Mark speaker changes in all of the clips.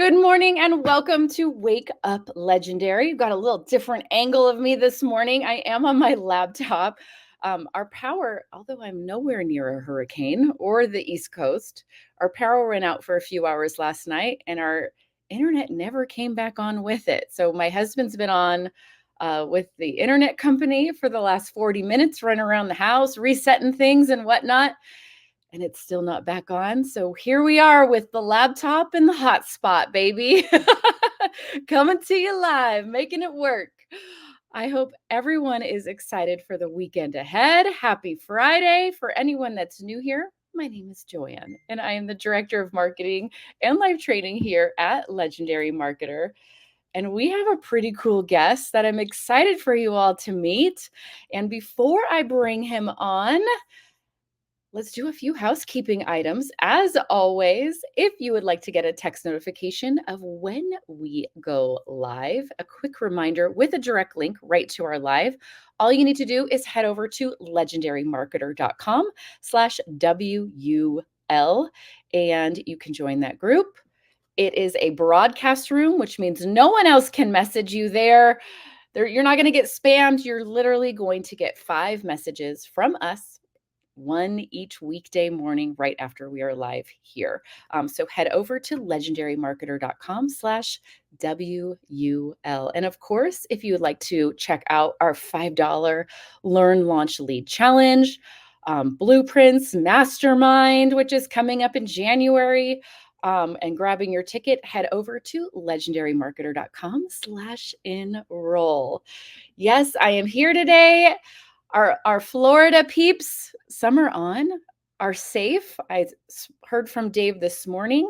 Speaker 1: Good morning and welcome to Wake Up Legendary. You've got a little different angle of me this morning. I am on my laptop. Our power, although I'm nowhere near a hurricane or the East Coast, our power went out for a few hours last night and our internet never came back on with it. So my husband's been on with the internet company for the last 40 minutes, running around the house, resetting things and whatnot. And it's still not back on. So here we are with the laptop and the hotspot, baby. Coming to you live, making it work. I hope everyone is excited for the weekend ahead. Happy Friday. For anyone that's new here, my name is Joanne, and I am the Director of Marketing and Live Training here at Legendary Marketer. And we have a pretty cool guest that I'm excited for you all to meet. And before I bring him on, let's do a few housekeeping items. As always, if you would like to get a text notification of when we go live, a quick reminder with a direct link right to our live, all you need to do is head over to legendarymarketer.com/WUL, and you can join that group. It is a broadcast room, which means no one else can message you there. You're not going to get spammed. You're literally going to get 5 messages from us, one each weekday morning right after we are live here. So head over to legendarymarketer.com/WUL. And of course, if you would like to check out our $5 Learn, Launch, Lead Challenge, Blueprints Mastermind, which is coming up in January, and grabbing your ticket, head over to legendarymarketer.com/enroll. Yes, I am here today. Our Florida peeps, summer on, are safe. I heard from Dave this morning.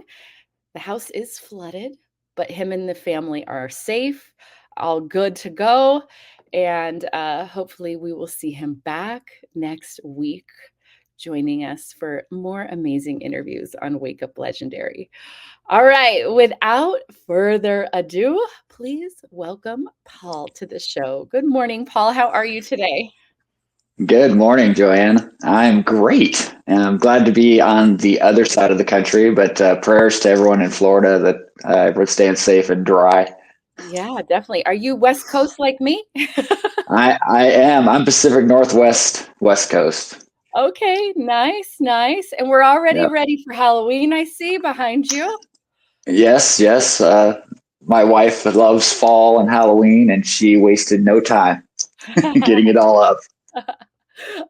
Speaker 1: The house is flooded, but him and the family are safe, all good to go. And hopefully we will see him back next week, joining us for more amazing interviews on Wake Up Legendary. All right, without further ado, please welcome Paul to the show. Good morning, Paul. How are you today?
Speaker 2: Good morning, Joanne. I'm great, and I'm glad to be on the other side of the country. But prayers to everyone in Florida that we're staying safe and dry.
Speaker 1: Yeah, definitely. Are you West Coast like me?
Speaker 2: I am. I'm Pacific Northwest, West Coast.
Speaker 1: Okay, nice, nice. And we're already
Speaker 2: Yep.
Speaker 1: ready for Halloween, I see behind you.
Speaker 2: Yes, yes. My wife loves fall and Halloween, and she wasted no time getting it all up.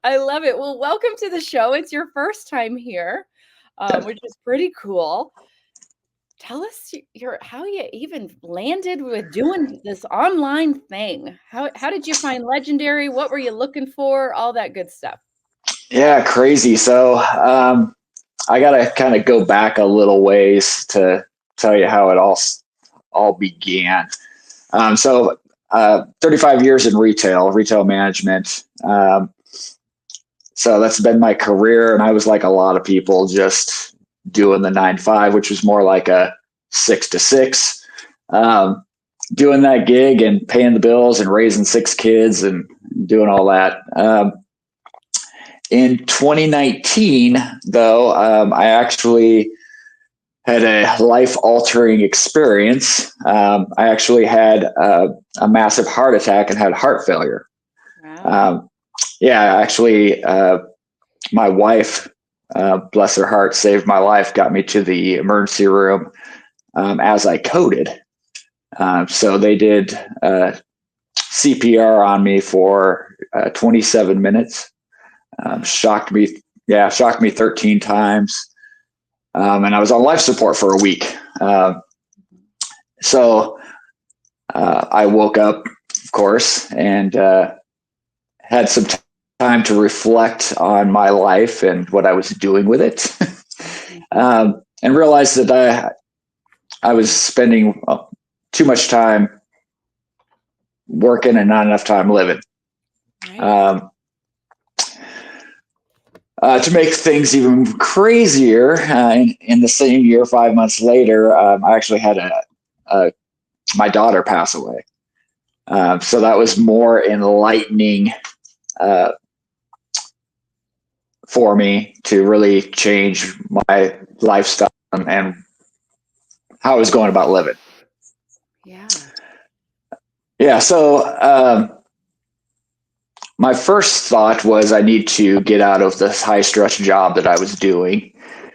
Speaker 1: I love it. Well, welcome to the show. It's your first time here, which is pretty cool. Tell us how you even landed with doing this online thing. How did you find Legendary? What were you looking for? All that good stuff.
Speaker 2: Yeah, crazy. So I got to kind of go back a little ways to tell you how it all began. 35 years in retail management. So that's been my career. And I was like a lot of people, just doing the 9 to 5, which was more like a 6 to 6. Doing that gig and paying the bills and raising 6 kids and doing all that. In 2019, though, I actually had a life-altering experience. I actually had a massive heart attack and had heart failure.
Speaker 1: Wow.
Speaker 2: Actually, my wife, bless her heart, saved my life, got me to the emergency room as I coded. So they did CPR on me for 27 minutes. Shocked me 13 times. And I was on life support for a week. So I woke up, of course, and had some time to reflect on my life and what I was doing with it, and realized that I was spending too much time working and not enough time living.
Speaker 1: Right.
Speaker 2: To make things even crazier, in the same year, 5 months later, I actually had my daughter pass away. So that was more enlightening for me to really change my lifestyle and how I was going about living.
Speaker 1: Yeah.
Speaker 2: Yeah. So my first thought was I need to get out of this high stress job that I was doing.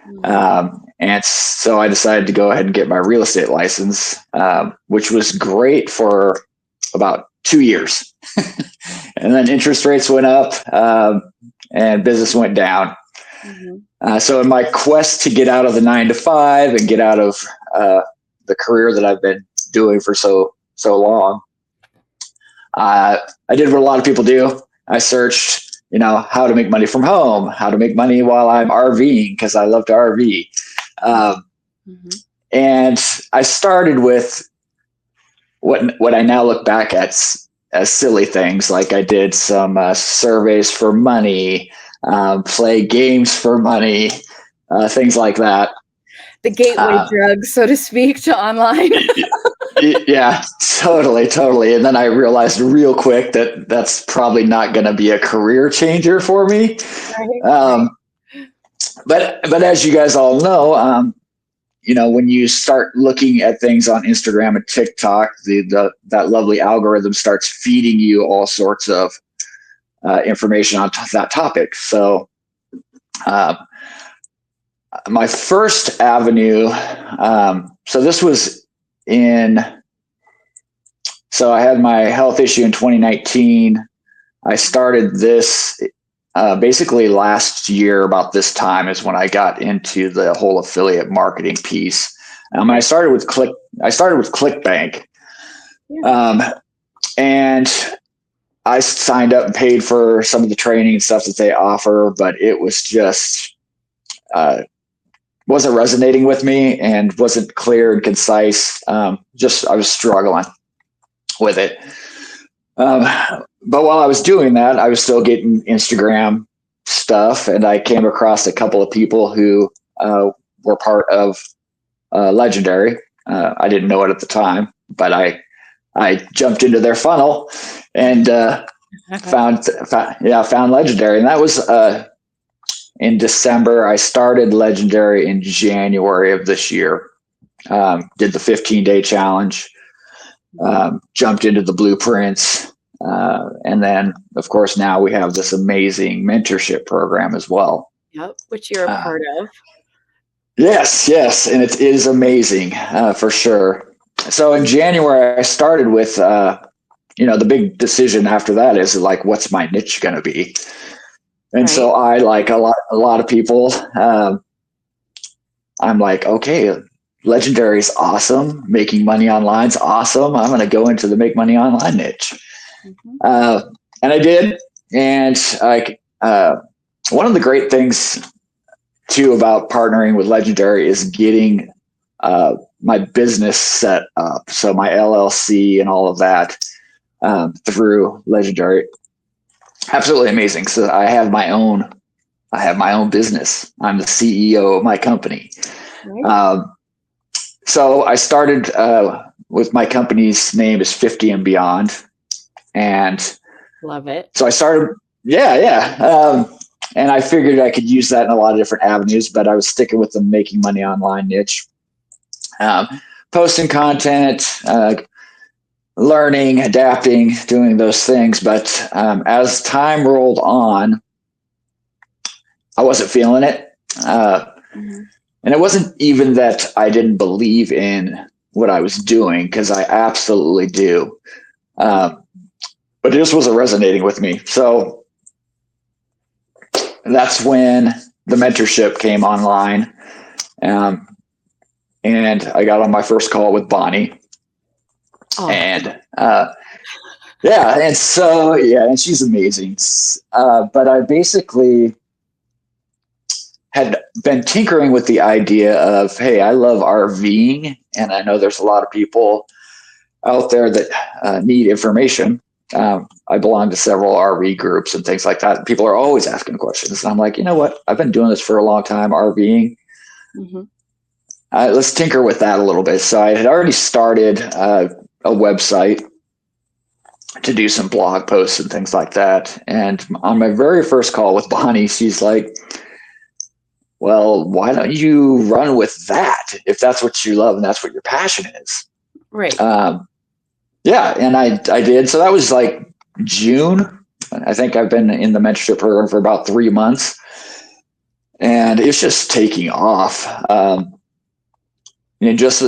Speaker 1: Mhm.
Speaker 2: And so I decided to go ahead and get my real estate license, which was great for about 2 years. And then interest rates went up, and business went down.
Speaker 1: Mhm.
Speaker 2: So in my quest to get out of the 9 to 5 and get out of the career that I've been doing for so long, I did what a lot of people do. I searched, how to make money from home, how to make money while I'm RVing, because I love to RV.
Speaker 1: Mhm.
Speaker 2: And I started with what I now look back at as silly things. Like I did some surveys for money, play games for money, things like that.
Speaker 1: The gateway drug, so to speak, to online.
Speaker 2: Yeah, totally. And then I realized real quick that that's probably not going to be a career changer for me.
Speaker 1: Right.
Speaker 2: But as you guys all know, when you start looking at things on Instagram and TikTok, that lovely algorithm starts feeding you all sorts of information on that topic. So uh, my first avenue, so this was so I had my health issue in 2019. I started this basically last year. About this time is when I got into the whole affiliate marketing piece. I started with ClickBank, and I signed up and paid for some of the training and stuff that they offer, but it was just wasn't resonating with me and wasn't clear and concise. I was struggling with it. But while I was doing that, I was still getting Instagram stuff, and I came across a couple of people who were part of Legendary. I didn't know it at the time, but I jumped into their funnel and found Legendary, and that was in December. I started Legendary in January of this year. Did the 15-day challenge. Jumped into the blueprints. And then, of course, now we have this amazing mentorship program as well.
Speaker 1: Yep, which you're a part of.
Speaker 2: Yes. And it is amazing for sure. So in January, I started with, the big decision after that is like, what's my niche going to be? And so I, like a lot of people, I'm like, okay, Legendary is awesome. Making money online is awesome. I'm going to go into the make money online niche. And I did. And one of the great things too about partnering with Legendary is getting my business set up. So my LLC and all of that through Legendary. Absolutely amazing. So I have my own business. I'm the CEO of my company. So I started with my company's name is 50 and Beyond. And
Speaker 1: love it.
Speaker 2: So I started, and I figured I could use that in a lot of different avenues, but I was sticking with the making money online niche. Posting content, learning, adapting, doing those things. But as time rolled on, I wasn't feeling it. And it wasn't even that I didn't believe in what I was doing, because I absolutely do. But it just wasn't resonating with me. So that's when the mentorship came online. And I got on my first call with Bonnie. And and she's amazing. But I basically had been tinkering with the idea of, hey, I love RVing, and I know there's a lot of people out there that need information. I belong to several RV groups and things like that. People are always asking questions. And I'm like, you know what? I've been doing this for a long time, RVing. Let's tinker with that a little bit. So I had already started a website to do some blog posts and things like that. And on my very first call with Bonnie, she's like, well, why don't you run with that if that's what you love and that's what your passion is?
Speaker 1: Right.
Speaker 2: Yeah, and I did. So that was like June. I think I've been in the mentorship program for about 3 months, and it's just taking off. Just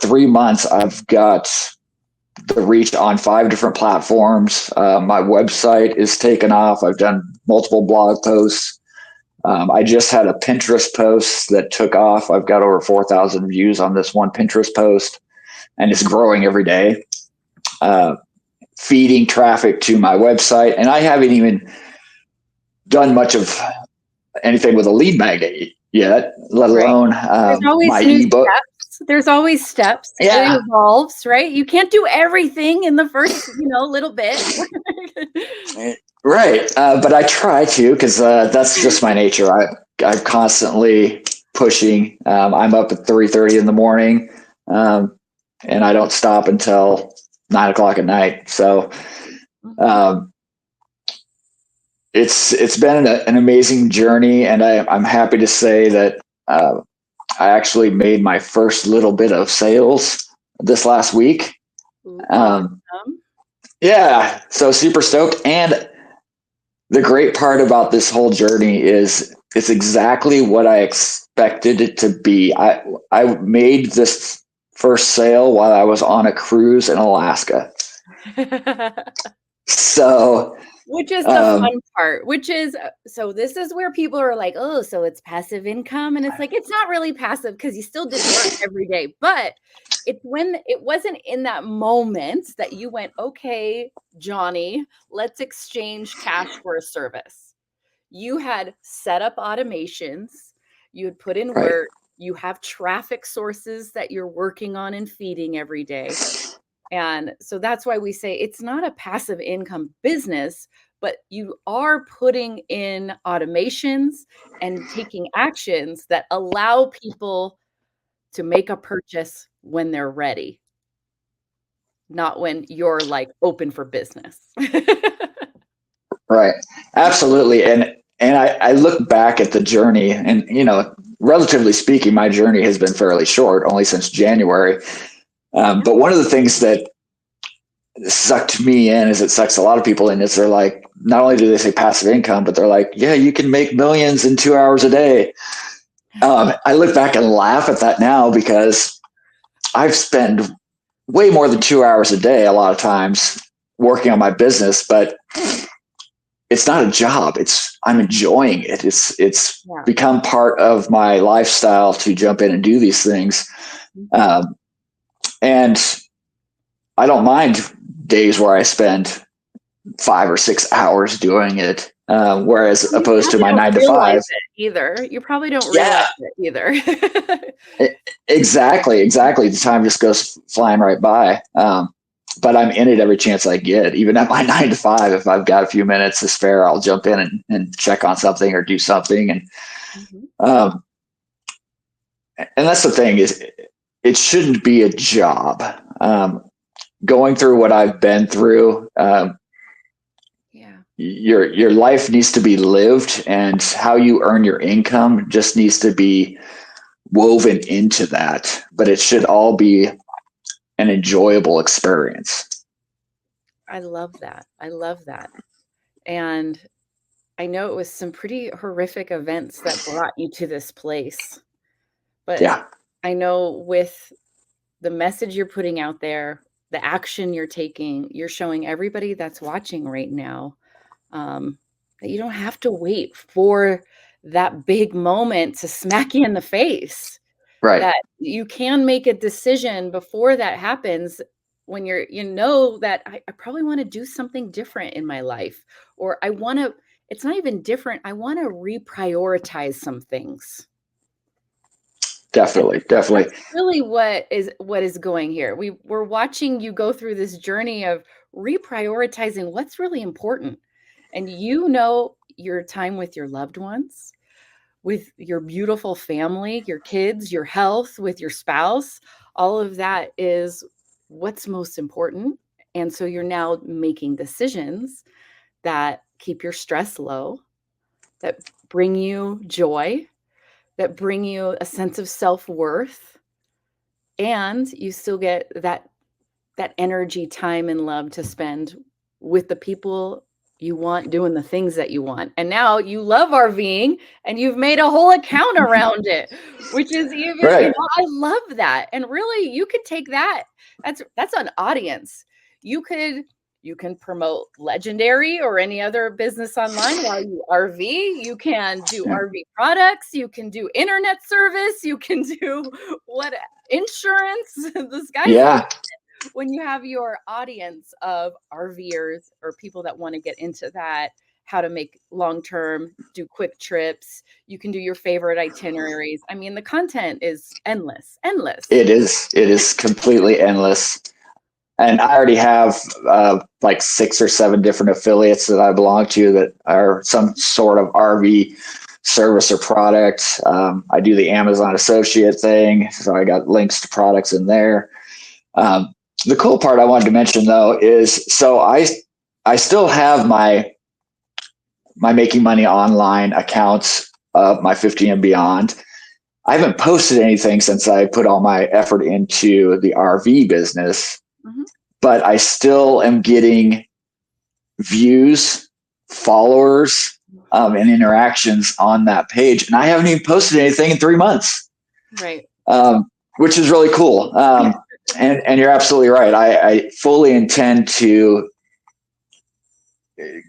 Speaker 2: 3 months, I've got the reach on 5 different platforms. My website is taken off. I've done multiple blog posts. I just had a Pinterest post that took off. I've got over 4,000 views on this one Pinterest post, and it's growing every day. Feeding traffic to my website, and I haven't even done much of anything with a lead magnet yet, let
Speaker 1: Right.
Speaker 2: alone
Speaker 1: There's always
Speaker 2: my
Speaker 1: new
Speaker 2: ebook.
Speaker 1: steps. There's always steps. It
Speaker 2: Yeah,
Speaker 1: evolves, right? You can't do everything in the first, little bit.
Speaker 2: right. But I try to because that's just my nature. I'm constantly pushing. I'm up at 3:30 in the morning, um, and I don't stop until 9 o'clock at night. So um, it's been an amazing journey, and I'm happy to say that I actually made my first little bit of sales this last week. Um,
Speaker 1: Awesome.
Speaker 2: yeah, so super stoked. And the great part about this whole journey is it's exactly what I expected it to be. I made this first sale while I was on a cruise in Alaska. So
Speaker 1: Which is the
Speaker 2: um,
Speaker 1: fun part, which is so this is where people are like, "Oh, so it's passive income." And it's like, it's not really passive because you still did work every day. But it's when it wasn't in that moment that you went, "Okay, Johnny, let's exchange cash for a service." You had set up automations, you had put in
Speaker 2: right,
Speaker 1: work, you have traffic sources that you're working on and feeding every day. And so that's why we say it's not a passive income business, but you are putting in automations and taking actions that allow people to make a purchase when they're ready, not when you're like open for business.
Speaker 2: right, absolutely. And I look back at the journey, and relatively speaking, my journey has been fairly short, only since January.
Speaker 1: Yeah.
Speaker 2: But one of the things that sucked me in, as it sucks a lot of people in, is they're like, not only do they say passive income, but they're like, yeah, you can make millions in 2 hours a day. I look back and laugh at that now because I've spent way more than 2 hours a day a lot of times working on my business, but it's not a job. I'm enjoying it. It's
Speaker 1: Yeah.
Speaker 2: become part of my lifestyle to jump in and do these things. Um, and I don't mind days where I spend 5 or 6 hours doing it, whereas
Speaker 1: You
Speaker 2: opposed to
Speaker 1: probably
Speaker 2: my
Speaker 1: don't
Speaker 2: 9 to 5.
Speaker 1: realize it either. You probably don't
Speaker 2: Yeah,
Speaker 1: realize it either.
Speaker 2: exactly. The time just goes flying right by. But I'm in it every chance I get. Even at my 9 to 5, if I've got a few minutes to spare, I'll jump in and check on something or do something.
Speaker 1: Mhm.
Speaker 2: Um, and that's the thing, is it shouldn't be a job. Going through what I've been through,
Speaker 1: Yeah.
Speaker 2: your life needs to be lived, and how you earn your income just needs to be woven into that. But it should all be an enjoyable experience.
Speaker 1: I love that. I love that. And I know it was some pretty horrific events that brought you to this place, but
Speaker 2: Yeah,
Speaker 1: I know with the message you're putting out there, the action you're taking, you're showing everybody that's watching right now, that you don't have to wait for that big moment to smack you in the face.
Speaker 2: right.
Speaker 1: That you can make a decision before that happens when you know that I probably want to do something different in my life, or I want to, it's not even different. I want to reprioritize some things. That's
Speaker 2: Definitely, definitely.
Speaker 1: that's really what is going here. We're watching you go through this journey of reprioritizing what's really important. And your time with your loved ones, with your beautiful family, your kids, your health, with your spouse, all of that is what's most important. And so you're now making decisions that keep your stress low, that bring you joy, that bring you a sense of self-worth, and you still get that energy, time, and love to spend with the people you want, doing the things that you want. And now you love RVing and you've made a whole account around it, which is even,
Speaker 2: Right.
Speaker 1: I love that. And really, you could take that. That's an audience. You can promote Legendary or any other business online while you RV. You can do
Speaker 2: Yeah.
Speaker 1: RV products. You can do internet service. You can do what insurance. The sky's the limit when you have your audience of RVers or people that want to get into that, how to make long-term, do quick trips. You can do your favorite itineraries. I mean, the content is endless.
Speaker 2: It is completely endless. And I already have like 6 or 7 different affiliates that I belong to that are some sort of RV service or product. I do the Amazon associate thing, so I got links to products in there. The cool part I wanted to mention though is, so I still have my making money online accounts, my 50 and beyond. I haven't posted anything since I put all my effort into the RV business, but I still am getting views, followers, and interactions on that page. And I haven't even posted anything in 3 months.
Speaker 1: Right.
Speaker 2: Which is really cool. And you're absolutely right. I fully intend to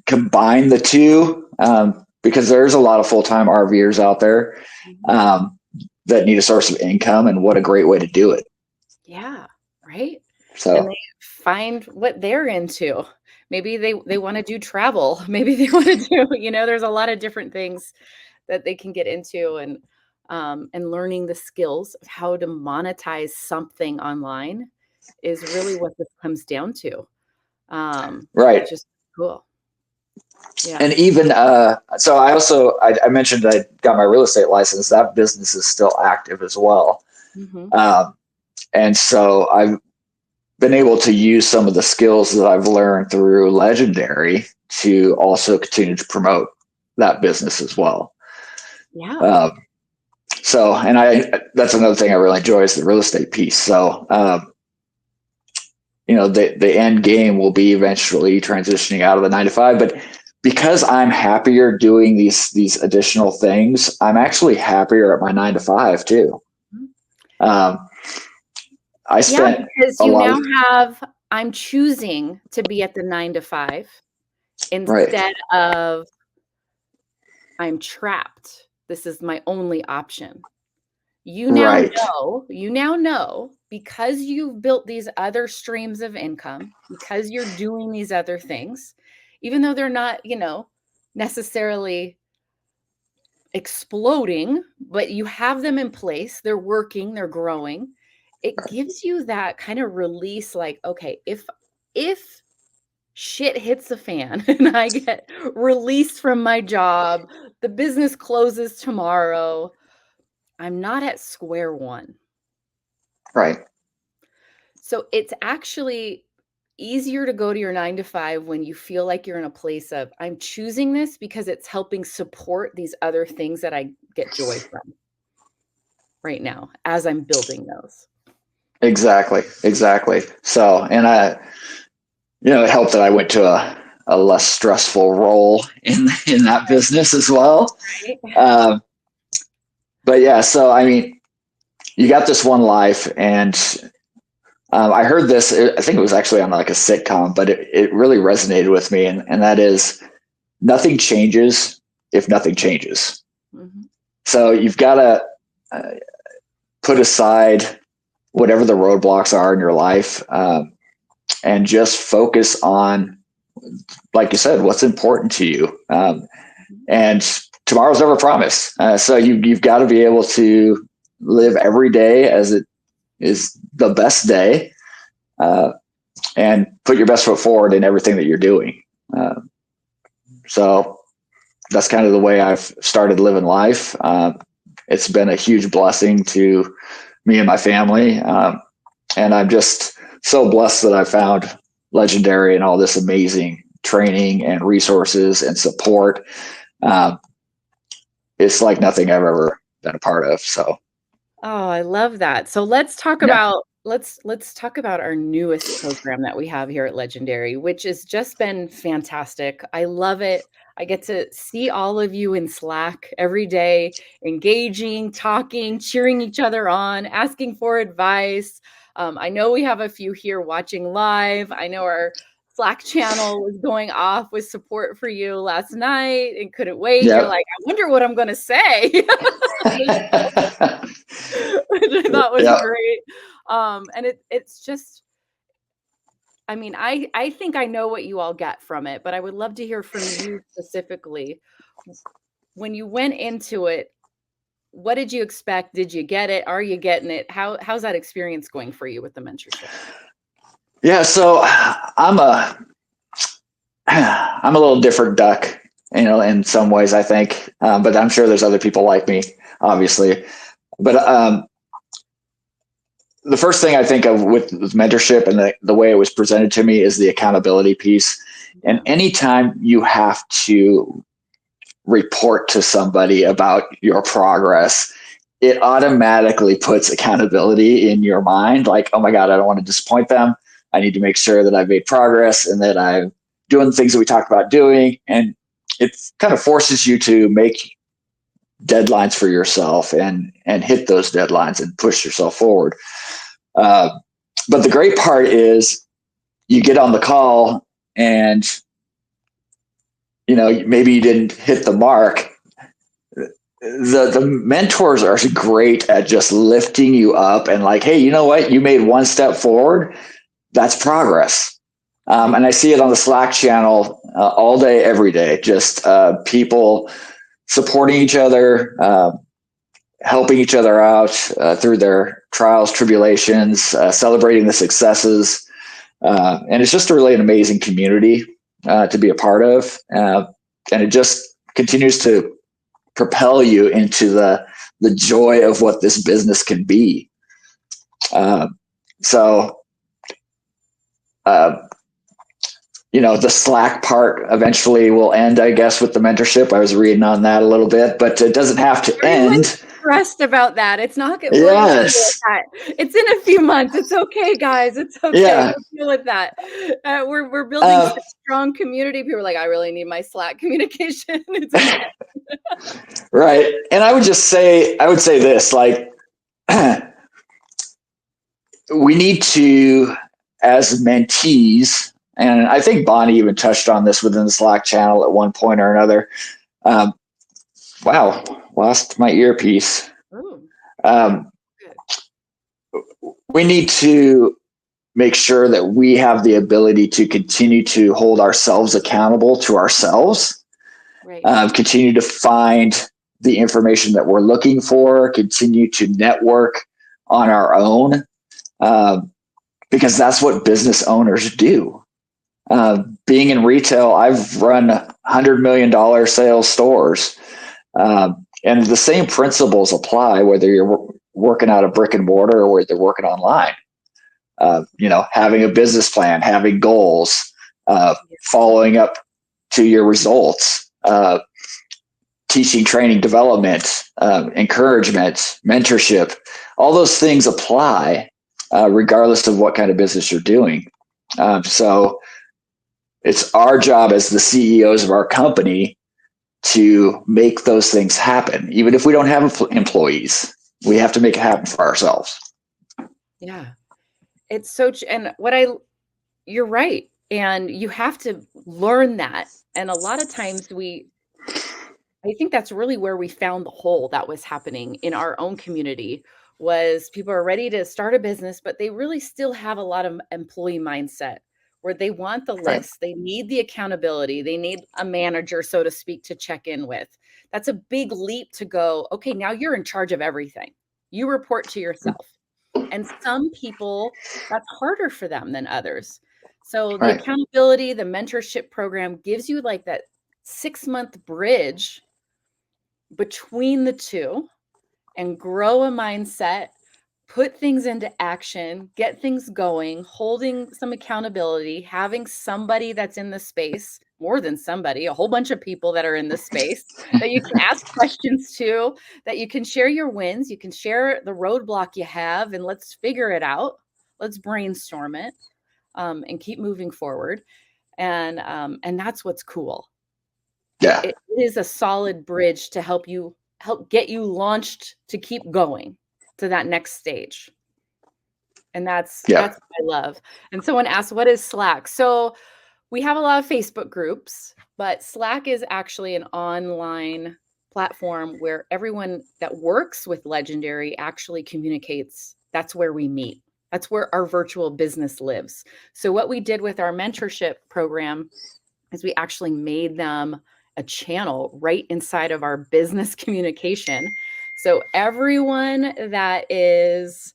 Speaker 2: combine the two, because there's a lot of full-time RVers out there that need a source of income, and what a great way to do it.
Speaker 1: Yeah, right.
Speaker 2: So,
Speaker 1: and they find what they're into. Maybe they want to do travel. Maybe they want to do, there's a lot of different things that they can get into, and learning the skills of how to monetize something online is really what this comes down to.
Speaker 2: right.
Speaker 1: Just cool. Yeah.
Speaker 2: And even so, I mentioned I got my real estate license. That business is still active as well. And so I've been able to use some of the skills that I've learned through Legendary to also continue to promote that business as well.
Speaker 1: Yeah.
Speaker 2: So, and that's another thing I really enjoy is the real estate piece. So, the end game will be eventually transitioning out of the 9-to-5, but because I'm happier doing these additional things, I'm actually happier at my 9-to-5 too. I spent
Speaker 1: because you now have, I'm choosing to be at the 9-to-5 instead of I'm trapped. This is my only option. You now know, because you've built these other streams of income, because you're doing these other things, even though they're not, necessarily exploding, but you have them in place, they're working, they're growing. It gives you that kind of release, like, okay, if shit hits the fan and I get released from my job, the business closes tomorrow, I'm not at square one.
Speaker 2: Right.
Speaker 1: So it's actually easier to go to your 9-to-5 when you feel like you're in a place of, I'm choosing this because it's helping support these other things that I get joy from right now as I'm building those.
Speaker 2: Exactly. So, and it helped that I went to a less stressful role in that business as well.
Speaker 1: Right.
Speaker 2: But yeah, so I mean, you got this one life, and I heard this. I think it was actually on like a sitcom, but it really resonated with me, and that is, nothing changes if nothing changes. So you've got to put aside whatever the roadblocks are in your life, and just focus on, like you said, what's important to you. And tomorrow's never promised. So you've got to be able to live every day as it is the best day, and put your best foot forward in everything that you're doing. So that's kind of the way I've started living life. It's been a huge blessing to me and my family. And I'm just so blessed that I found Legendary and all this amazing training and resources and support. It's like nothing I've been a part of. So
Speaker 1: Oh, I love that. So let's talk
Speaker 2: yeah.
Speaker 1: about let's talk about our newest program that we have here at Legendary, which has just been fantastic. I love it. I get to see all of you in Slack every day, engaging, talking, cheering each other on, asking for advice. I know we have a few here watching live. I know our Slack channel was going off with support for you last night and couldn't wait. You're
Speaker 2: Yep.
Speaker 1: like, I wonder what I'm going to say. Which I thought was
Speaker 2: Yeah.
Speaker 1: great. And it's just, I mean, I think I know what you all get from it, but I would love to hear from you specifically. When you went into it, what did you expect? Did you get it? Are you getting it? How's that experience going for you with the mentorship?
Speaker 2: Yeah. So I'm a little different duck, in some ways, I think, but I'm sure there's other people like me, obviously. But the first thing I think of with mentorship and the way it was presented to me is the accountability piece. And
Speaker 1: Yeah.
Speaker 2: anytime you have to report to somebody about your progress, it automatically puts accountability in your mind. Like, oh my God, I don't want to disappoint them. I need to make sure that I've made progress and that I'm doing the things that we talked about doing. And it kind of forces you to make deadlines for yourself and hit those deadlines and push yourself forward. Uh, but the great part is you get on the call and maybe you didn't hit the mark. The mentors are great at just lifting you up and like, hey, you know what? You made one step forward. That's progress. And I see it on the Slack channel all day, every day. Just people supporting each other, helping each other out through their trials, tribulations, celebrating the successes. And it's just really an amazing community to be a part of. And it just continues to propel you into the joy of what this business can be. So, uh, the Slack part eventually will end, I guess, with the mentorship. I was reading on that a little bit, but it doesn't have to
Speaker 1: Everyone's
Speaker 2: end.
Speaker 1: stressed about that. It's not good. We'll deal with
Speaker 2: Yes.
Speaker 1: that. It's in a few months. It's okay, guys. It's okay.
Speaker 2: Yeah.
Speaker 1: We'll deal with that. We're building
Speaker 2: Uh,
Speaker 1: such strong community. People are like, I really need my Slack communication. It's okay.
Speaker 2: right. And I would say this, like, we need to, as mentees, and I think Bonnie even touched on this within the Slack channel at one point or another. Um, wow, lost my earpiece.
Speaker 1: Ooh,
Speaker 2: Um,
Speaker 1: good.
Speaker 2: we need to make sure that we have the ability to continue to hold ourselves accountable to ourselves,
Speaker 1: Right.
Speaker 2: continue to find the information that we're looking for, continue to network on our own, because that's what business owners do. Being in retail, I've run $100 million sales stores. And the same principles apply whether you're working out of brick and mortar or whether you're working online. Having a business plan, having goals, following up to your results, teaching, training, development, encouragement, mentorship, all those things apply regardless of what kind of business you're doing. So it's our job as the CEOs of our company to make those things happen. Even if we don't have employees, we have to make it happen for ourselves.
Speaker 1: Yeah. It's and you're right. And you have to learn that. And a lot of times I think that's really where we found the hole that was happening in our own community was people are ready to start a business, but they really still have a lot of employee mindset where they want the
Speaker 2: Right.
Speaker 1: list, they need the accountability, they need a manager, so to speak, to check in with. That's a big leap to go, okay, now you're in charge of everything. You report to yourself. And some people, that's harder for them than others. So the
Speaker 2: Right.
Speaker 1: accountability, the mentorship program gives you like that 6-month bridge between the two and grow a mindset, put things into action, get things going, holding some accountability, having somebody that's in the space more than somebody, a whole bunch of people that are in this space that you can ask questions to, that you can share your wins, you can share the roadblock you have, and let's figure it out. Let's brainstorm it, and keep moving forward. And that's what's cool.
Speaker 2: Yeah.
Speaker 1: It is a solid bridge to help get you launched to keep going to that next stage. And that's
Speaker 2: Yeah.
Speaker 1: what I love. And someone asked, what is Slack? So we have a lot of Facebook groups, but Slack is actually an online platform where everyone that works with Legendary actually communicates. That's where we meet. That's where our virtual business lives. So what we did with our mentorship program is we actually made them a channel right inside of our business communication. So everyone that is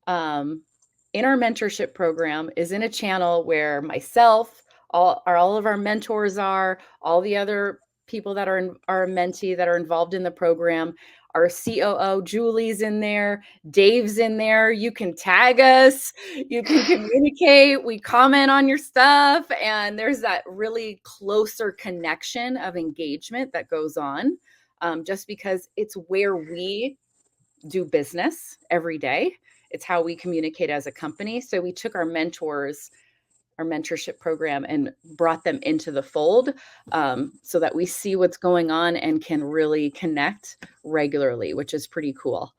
Speaker 1: in our mentorship program is in a channel where myself, all of our mentors are, all the other people that are our mentee that are involved in the program. Our COO, Julie's in there, Dave's in there. You can tag us, you can communicate, we comment on your stuff, and there's that really closer connection of engagement that goes on, just because it's where we do business every day. It's how we communicate as a company. So we took our mentors, our mentorship program, and brought them into the fold, so that we see what's going on and can really connect regularly, which is pretty cool.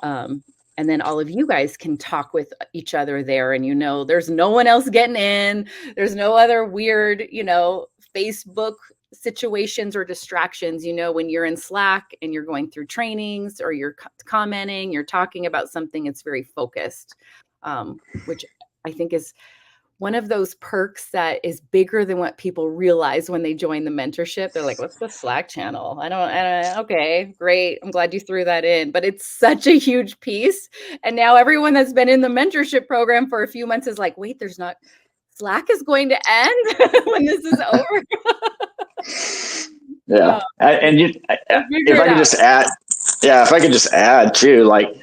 Speaker 1: And then all of you guys can talk with each other there, and there's no one else getting in. There's no other weird, Facebook situations or distractions. When you're in Slack and you're going through trainings or you're commenting, you're talking about something, it's very focused, which I think is one of those perks that is bigger than what people realize when they join the mentorship. They're like, what's the Slack channel? Okay, great. I'm glad you threw that in, but it's such a huge piece. And now everyone that's been in the mentorship program for a few months is like, wait, Slack is going to end when this is over.
Speaker 2: Yeah.
Speaker 1: If
Speaker 2: I could just add too, like,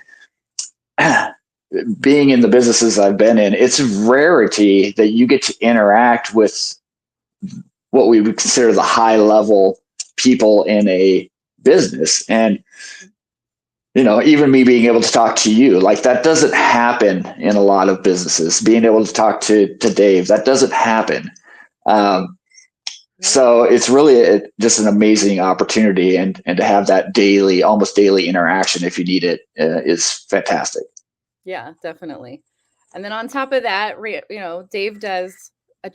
Speaker 2: being in the businesses I've been in, it's a rarity that you get to interact with what we would consider the high level people in a business. And, even me being able to talk to you, like, that doesn't happen in a lot of businesses. Being able to talk to Dave, that doesn't happen. So it's really just an amazing opportunity, and to have that almost daily interaction, if you need it, is fantastic.
Speaker 1: Yeah, definitely. And then on top of that, Dave does a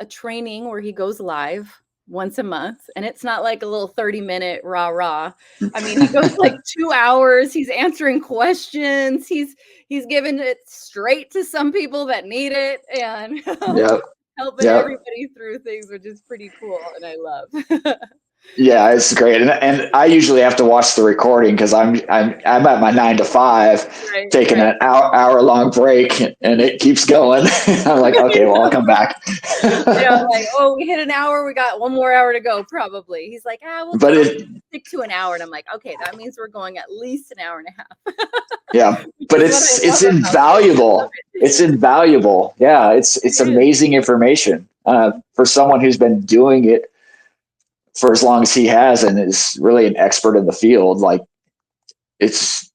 Speaker 1: training where he goes live once a month, and it's not like a little 30-minute rah. I mean, he goes like 2 hours. He's answering questions. He's giving it straight to some people that need it, and
Speaker 2: Yep.
Speaker 1: helping everybody through things, which is pretty cool, and I love.
Speaker 2: Yeah, it's great, and I usually have to watch the recording because I'm at my 9 to 5, taking an hour long break, and it keeps going. I'm like, okay, well, I'll come back.
Speaker 1: Like, oh, we hit an hour. We got 1 more hour to go, probably. He's like, we'll stick to an hour, and I'm like, okay, that means we're going at least an hour and a half.
Speaker 2: Yeah, but it's invaluable. It's invaluable. Yeah, it's amazing information for someone who's been doing it for as long as he has and is really an expert in the field. Like, it's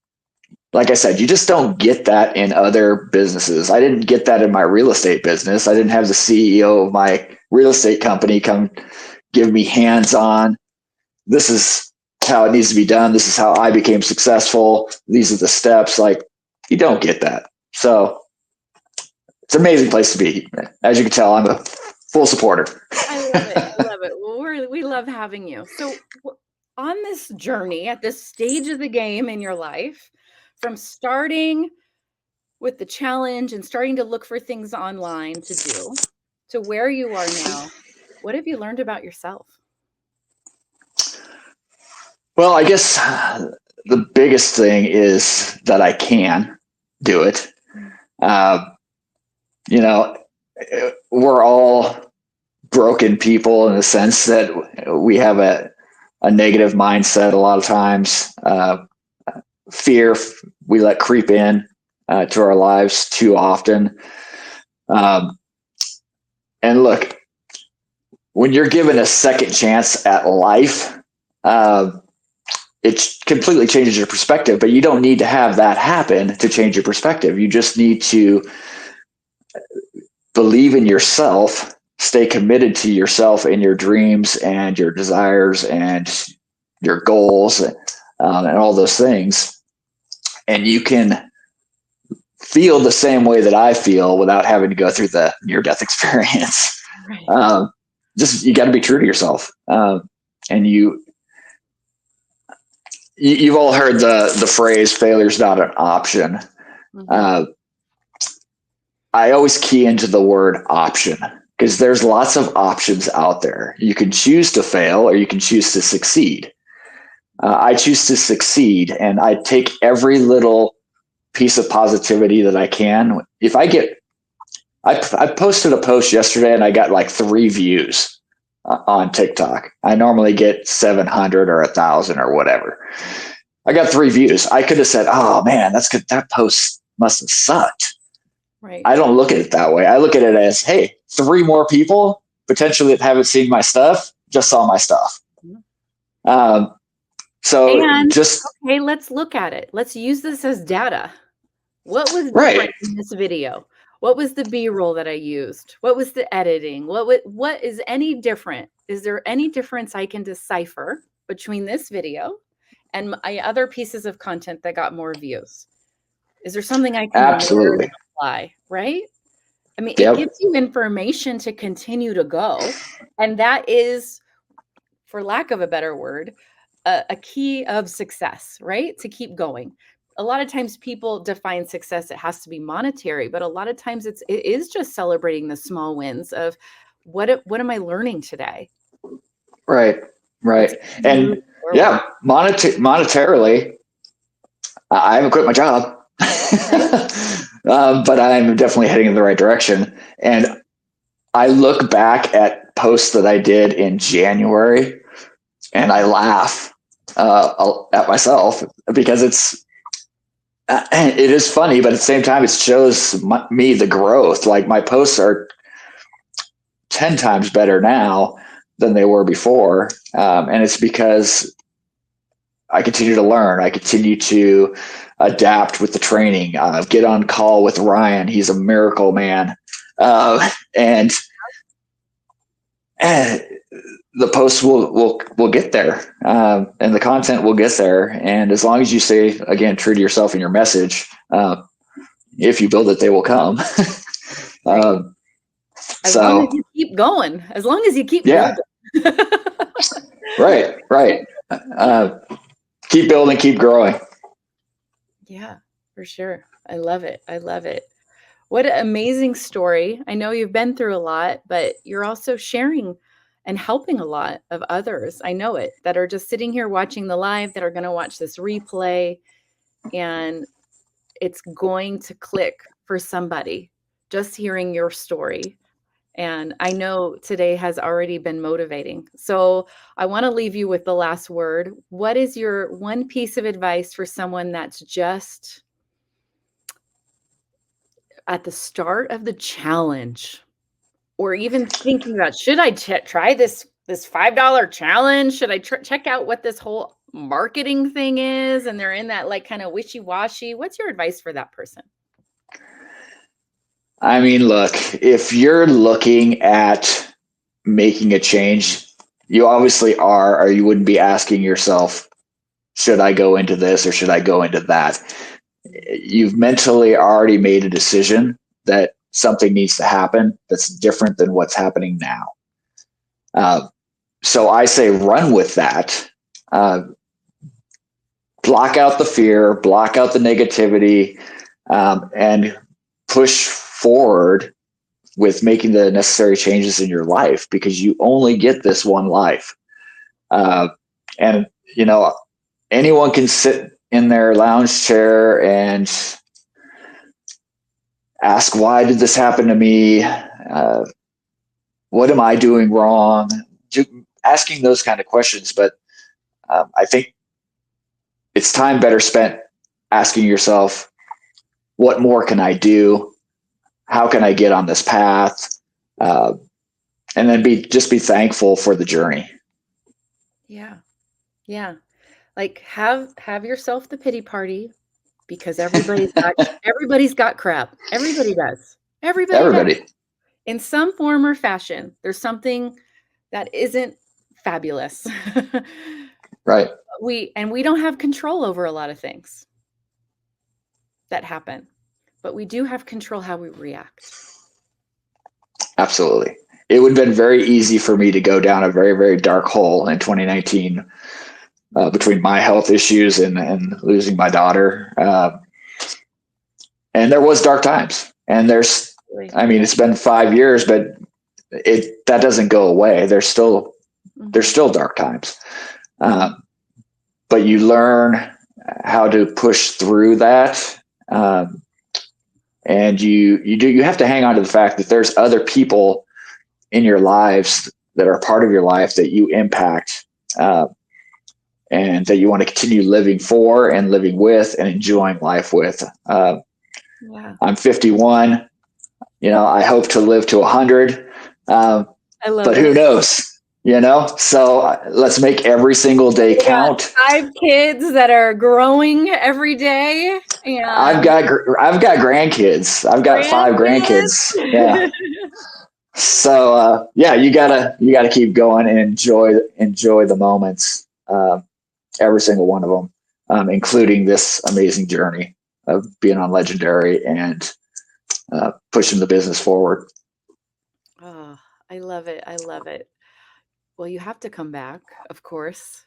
Speaker 2: like I said, you just don't get that in other businesses. I didn't get that in my real estate business. I didn't have the CEO of my real estate company come give me hands-on. This is how it needs to be done. This is how I became successful. These are the steps. Like, you don't get that. So it's an amazing place to be. As you can tell, I'm a full supporter.
Speaker 1: I love it. Well, we love having you. So on this journey, at this stage of the game in your life, from starting with the challenge and starting to look for things online to do, to where you are now, what have you learned about yourself?
Speaker 2: Well, I guess the biggest thing is that I can do it. We're all broken people in the sense that we have a negative mindset a lot of times. Fear we let creep in to our lives too often. And look, when you're given a second chance at life, uh, it completely changes your perspective, but you don't need to have that happen to change your perspective. You just need to believe in yourself, stay committed to yourself and your dreams and your desires and your goals, and all those things. And you can feel the same way that I feel without having to go through the near-death experience.
Speaker 1: Right.
Speaker 2: Just you got to be true to yourself, and you've all heard the phrase "failure's not an option."
Speaker 1: Mm-hmm.
Speaker 2: I always key into the word option because there's lots of options out there. You can choose to fail or you can choose to succeed. I choose to succeed, and I take every little piece of positivity that I can. If I posted a post yesterday and I got like 3 views on TikTok. I normally get 700 or 1,000 or whatever. I got 3 views. I could have said, "Oh man, that's good. That post must have sucked."
Speaker 1: Right.
Speaker 2: I don't look at it that way. I look at it as, hey, 3 more people potentially that haven't seen my stuff just saw my stuff. So
Speaker 1: And
Speaker 2: just
Speaker 1: okay, let's look at it. Let's use this as data. What was
Speaker 2: right.
Speaker 1: different in this video? What was the B-roll that I used? What was the editing? What is any different? Is there any difference I can decipher between this video and my other pieces of content that got more views? Is there something I can learn and apply, right? I mean, it gives you information to continue to go. And that is, for lack of a better word, a key of success, right? To keep going. A lot of times people define success, it has to be monetary, but a lot of times it is just celebrating the small wins of what am I learning today?
Speaker 2: Right. And yeah, monetarily, I haven't quit my job, but I'm definitely heading in the right direction. And I look back at posts that I did in January and I laugh at myself because it is funny, but at the same time, it shows me the growth. Like my posts are 10 times better now than they were before. And it's because I continue to learn. I continue to adapt with the training, get on call with Ryan. He's a miracle man. And the posts will get there, and the content will get there. And as long as you stay, again, true to yourself and your message, if you build it, they will come.
Speaker 1: As long as you keep going, as long as you keep building.
Speaker 2: Right. Keep building, keep growing.
Speaker 1: Yeah, for sure. I love it. What an amazing story. I know you've been through a lot, but you're also sharing and helping a lot of others. I know it, that are just sitting here watching the live, that are going to watch this replay, and it's going to click for somebody just hearing your story. And I know today has already been motivating. So I want to leave you with the last word. What is your one piece of advice for someone that's just at the start of the challenge, or even thinking about, should I try this $5 challenge? Should I check out what this whole marketing thing is? And they're in that like kind of wishy-washy. What's your advice for that person?
Speaker 2: I mean, look, if you're looking at making a change, you obviously are, or you wouldn't be asking yourself, should I go into this or should I go into that? You've mentally already made a decision that something needs to happen that's different than what's happening now. So I say run with that. Block out the fear, block out the negativity, and push forward with making the necessary changes in your life, because you only get this one life. And, anyone can sit in their lounge chair and ask, why did this happen to me? What am I doing wrong? Asking those kind of questions. But I think it's time better spent asking yourself, what more can I do? How can I get on this path? and then just be thankful for the journey.
Speaker 1: Yeah. Yeah. Like have yourself the pity party because everybody's got crap. Everybody does. Everybody does.
Speaker 2: Everybody.
Speaker 1: In some form or fashion. There's something that isn't fabulous.
Speaker 2: Right.
Speaker 1: We don't have control over a lot of things that happen, but we do have control how we react.
Speaker 2: Absolutely. It would have been very easy for me to go down a very, very dark hole in 2019 between my health issues and losing my daughter. And there was dark times. And it's been 5 years, but that doesn't go away. There's still dark times. But you learn how to push through that. And you have to hang on to the fact that there's other people in your lives that are part of your life that you impact, and that you want to continue living for and living with and enjoying life with. I'm 51. I hope to live to 100.
Speaker 1: I love
Speaker 2: but
Speaker 1: it.
Speaker 2: Who knows? So let's make every single day count.
Speaker 1: 5 kids that are growing every day. And
Speaker 2: I've got grandkids. I've got 5 grandkids. Yeah. So you gotta keep going and enjoy the moments, every single one of them, including this amazing journey of being on Legendary and pushing the business forward.
Speaker 1: Oh, I love it. I love it. Well, you have to come back, of course.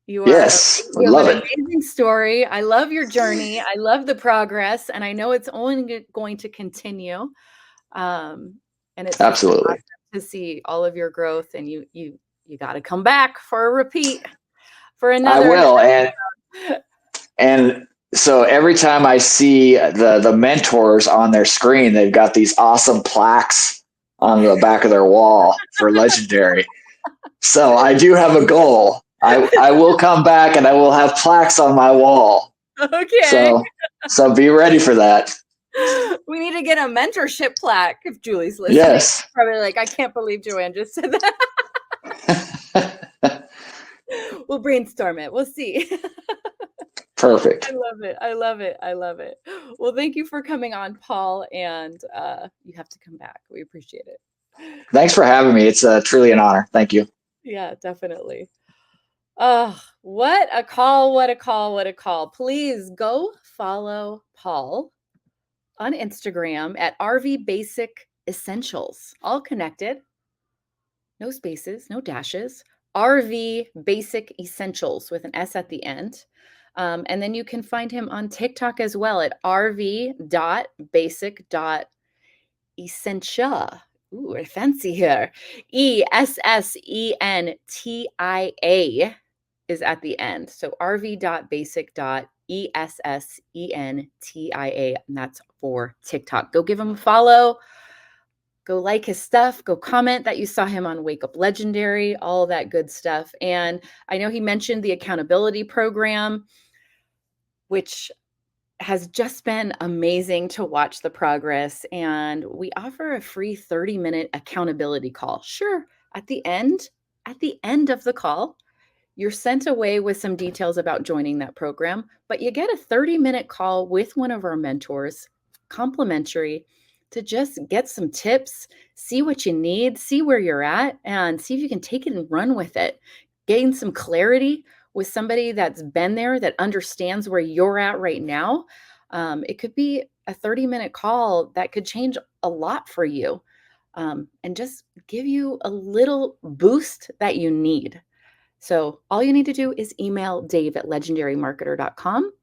Speaker 1: You have an amazing story. I love your journey. I love the progress, and I know it's only going to continue. And it's
Speaker 2: absolutely
Speaker 1: awesome to see all of your growth, and you got to come back for a repeat for another.
Speaker 2: I will, and so every time I see the mentors on their screen, they've got these awesome plaques on the back of their wall for Legendary. So I do have a goal. I will come back and I will have plaques on my wall.
Speaker 1: Okay.
Speaker 2: So be ready for that.
Speaker 1: We need to get a mentorship plaque if Julie's listening.
Speaker 2: Yes.
Speaker 1: Probably like, I can't believe Joanne just said that. We'll brainstorm it. We'll see.
Speaker 2: Perfect.
Speaker 1: I love it. I love it. I love it. Well, thank you for coming on, Paul, and you have to come back. We appreciate it.
Speaker 2: Thanks for having me. It's truly an honor. Thank you.
Speaker 1: Yeah, definitely. Oh, what a call. What a call. What a call. Please go follow Paul on Instagram at RV Basic Essentials, all connected. No spaces, no dashes. RV Basic Essentials with an S at the end. And then you can find him on TikTok as well at rv.basic.essentia. Ooh, fancy here. ESSENTIA is at the end. So rv.basic.essentia, and that's for TikTok. Go give him a follow. Go like his stuff. Go comment that you saw him on Wake Up Legendary, all that good stuff. And I know he mentioned the accountability program, which has just been amazing to watch the progress. And we offer a free 30-minute accountability call. Sure, at the end of the call, you're sent away with some details about joining that program, but you get a 30-minute call with one of our mentors, complimentary, to just get some tips, see what you need, see where you're at, and see if you can take it and run with it. Gain some clarity with somebody that's been there, that understands where you're at right now. It could be a 30-minute call that could change a lot for you, and just give you a little boost that you need. So all you need to do is email dave@legendarymarketer.com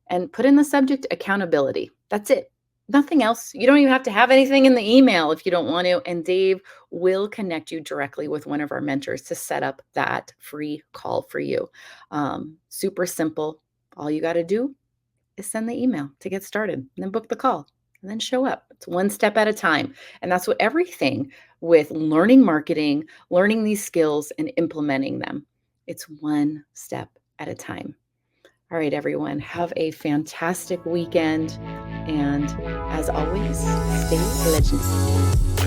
Speaker 1: and put in the subject accountability. That's it. Nothing else. You don't even have to have anything in the email if you don't want to. And Dave will connect you directly with one of our mentors to set up that free call for you. Super simple. All you got to do is send the email to get started, and then book the call, and then show up. It's one step at a time. And that's what everything with learning marketing, learning these skills and implementing them. It's one step at a time. All right, everyone, have a fantastic weekend. And as always, stay legendary.